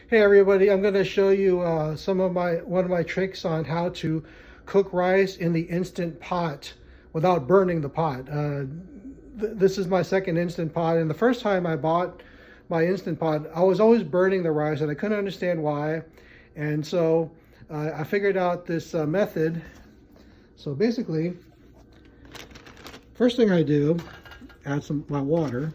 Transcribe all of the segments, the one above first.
Hey everybody, I'm going to show you one of my tricks on how to cook rice in the Instant Pot without burning the pot. This is my second Instant Pot, and the first time I bought my Instant Pot, I was always burning the rice and I couldn't understand why. And so I figured out this method. So basically, first thing I do, add my water.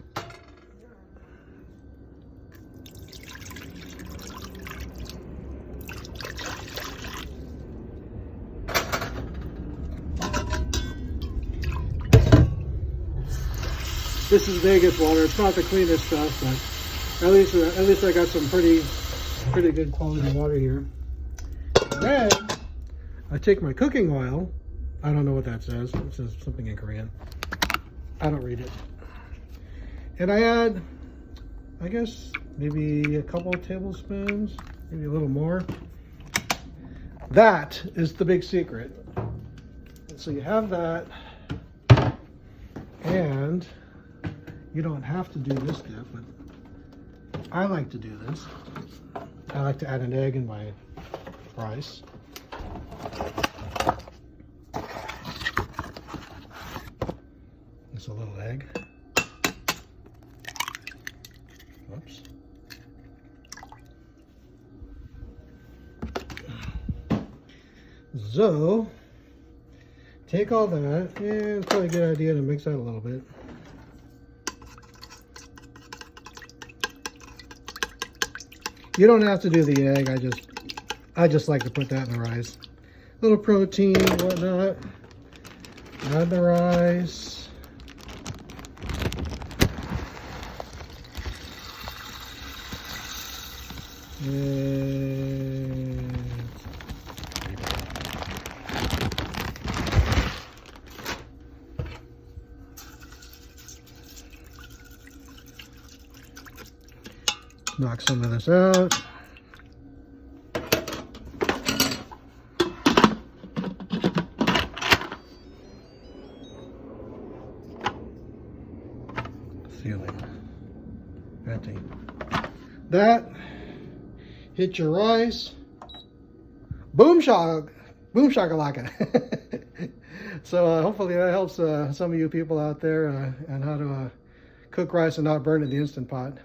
This is Vegas water. It's not the cleanest stuff, but at least I got some pretty good quality water here. And then I take my cooking oil. I don't know what that says. It says something in Korean. I don't read it. And I add, I guess, maybe a couple of tablespoons, maybe a little more. That is the big secret. So you have that, and you don't have to do this step, but I like to do this. I like to add an egg in my rice. Just a little egg. Whoops. So, take all that, and it's probably a good idea to mix that a little bit. You don't have to do the egg. I just like to put that in the rice. A little protein, whatnot. Add the rice. And knock some of this out. Sealing. Venting. That. Hit your rice. Boom shakalaka. So hopefully that helps some of you people out there on how to cook rice and not burn it in the Instant Pot.